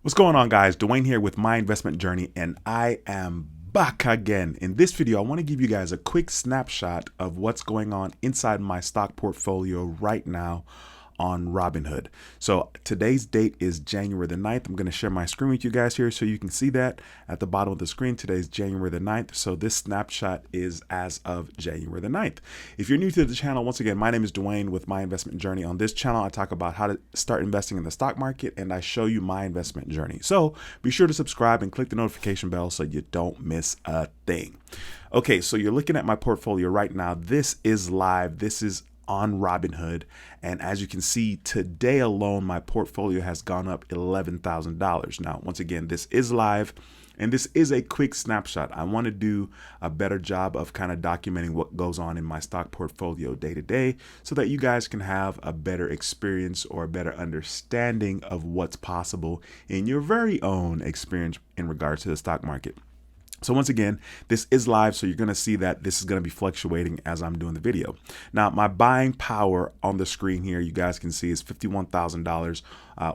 What's going on, guys? Dwayne here with My Investment Journey, and I am back again. In this video, I want to give you guys a quick snapshot of what's going on inside my stock portfolio right now on Robinhood. So today's date is January the 9th. I'm going to share my screen with you guys here so you can see that at the bottom of the screen. Today's January the 9th. So this snapshot is as of January the 9th. If you're new to the channel, once again, my name is Dwayne with My Investment Journey. On this channel, I talk about how to start investing in the stock market, and I show you my investment journey. So be sure to subscribe and click the notification bell so you don't miss a thing. Okay, so you're looking at my portfolio right now. This is live. This is on Robinhood, and as you can see, today alone my portfolio has gone up $11,000. Now, once again, this is live and this is a quick snapshot. I want to do a better job of kind of documenting what goes on in my stock portfolio day to day so that you guys can have a better experience or a better understanding of what's possible in your very own experience in regards to the stock market. So once again, this is live, so you're going to see that this is going to be fluctuating as I'm doing the video. Now, my buying power on the screen here, you guys can see, is $51,000.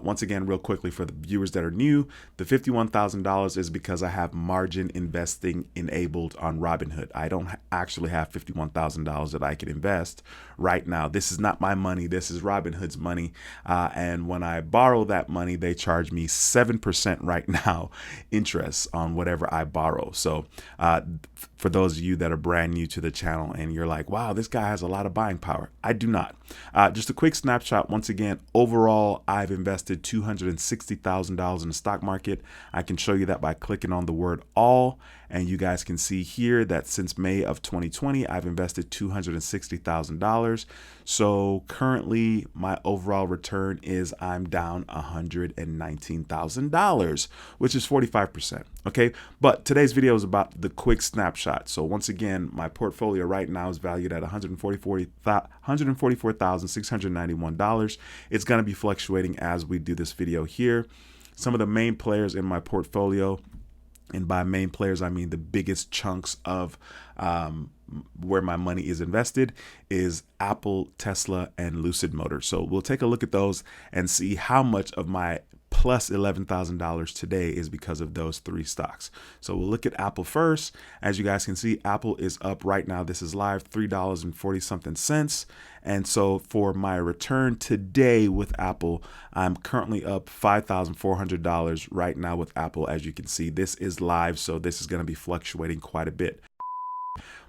Once again, real quickly for the viewers that are new, the $51,000 is because I have margin investing enabled on Robinhood. I don't actually have $51,000 that I can invest right now. This is not my money. This is Robinhood's money. And when I borrow that money, they charge me 7% right now interest on whatever I borrow. So for those of you that are brand new to the channel and you're like, wow, this guy has a lot of buying power, I do not. Just a quick snapshot. Once again, overall, I've invested $260,000 in the stock market. I can show you that by clicking on the word all, and you guys can see here that since May of 2020, I've invested $260,000. So currently my overall return is I'm down $119,000, which is 45%. Okay, but today's video is about the quick snapshot. So once again, my portfolio right now is valued at $144,691. It's going to be fluctuating as we do this video here. Some of the main players in my portfolio, and by main players, I mean the biggest chunks of where my money is invested, is Apple, Tesla, and Lucid Motors. So we'll take a look at those and see how much of my plus $11,000 today is because of those three stocks. So we'll look at Apple first. As you guys can see, Apple is up right now. This is live, $3.40 something cents. And so for my return today with Apple, I'm currently up $5,400 right now with Apple. As you can see, this is live, so this is going to be fluctuating quite a bit.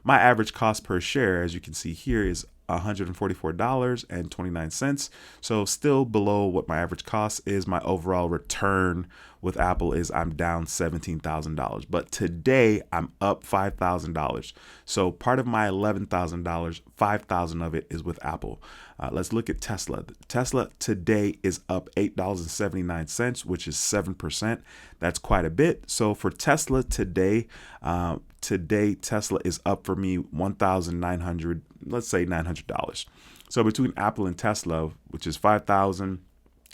My average cost per share, as you can see here, is $144.29. So still below what my average cost is. My overall return with Apple is I'm down $17,000. But today I'm up $5,000. So part of my $11,000, $5,000 of it is with Apple. Let's look at Tesla. Tesla today is up $8.79, which is 7%. That's quite a bit. So for Tesla today, Tesla is up for me $1,900, let's say $900. So between Apple and Tesla, which is $5,000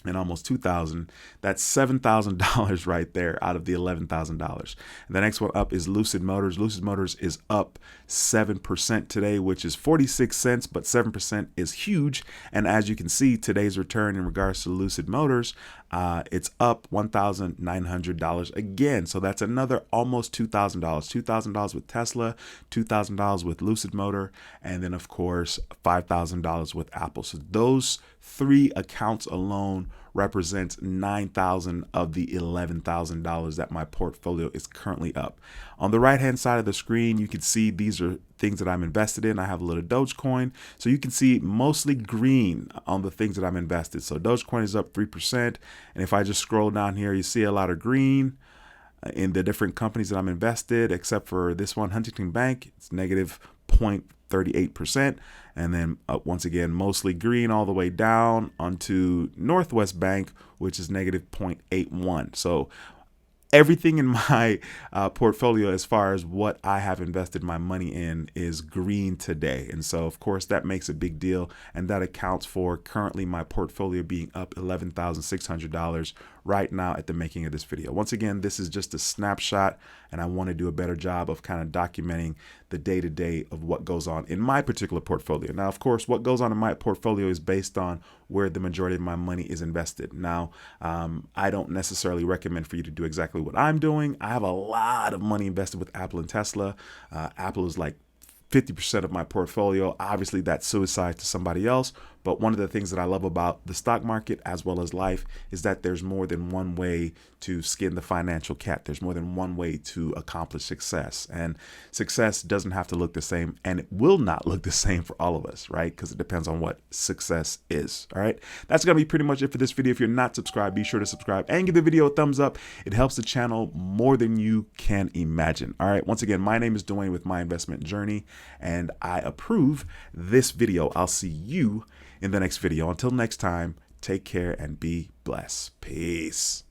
and almost $2,000, that's $7,000 right there out of the $11,000. The next one up is Lucid Motors. Lucid Motors is up 7% today, which is 46 cents, but 7% is huge. And as you can see, today's return in regards to Lucid Motors, it's up $1,900 again. So that's another almost $2,000. $2,000 with Tesla, $2,000 with Lucid Motor, and then of course $5,000 with Apple. So those three accounts alone represents $9,000 of the $11,000 that my portfolio is currently up. On the right hand side of the screen, you can see these are things that I'm invested in. I have a little Dogecoin, so you can see mostly green on the things that I'm invested. So Dogecoin is up 3%, and if I just scroll down here, you see a lot of green in the different companies that I'm invested, except for this one, Huntington Bank. It's negative 0.38%. And then once again, mostly green all the way down onto Northwest Bank, which is negative 0.81. So everything in my portfolio, as far as what I have invested my money in, is green today. And so, of course, that makes a big deal. And that accounts for currently my portfolio being up $11,600 right now at the making of this video. Once again, this is just a snapshot, and I want to do a better job of kind of documenting the day-to-day of what goes on in my particular portfolio. Now, of course, what goes on in my portfolio is based on where the majority of my money is invested. Now, I don't necessarily recommend for you to do exactly what I'm doing. I have a lot of money invested with Apple and Tesla. Apple is like 50% of my portfolio. Obviously, that's suicide to somebody else. But one of the things that I love about the stock market as well as life is that there's more than one way to skin the financial cat. There's more than one way to accomplish success. And success doesn't have to look the same, and it will not look the same for all of us, right? Because it depends on what success is. All right. That's going to be pretty much it for this video. If you're not subscribed, be sure to subscribe and give the video a thumbs up. It helps the channel more than you can imagine. All right. Once again, my name is Dwayne with My Investment Journey, and I approve this video. I'll see you in the next video. Until next time, take care and be blessed. Peace.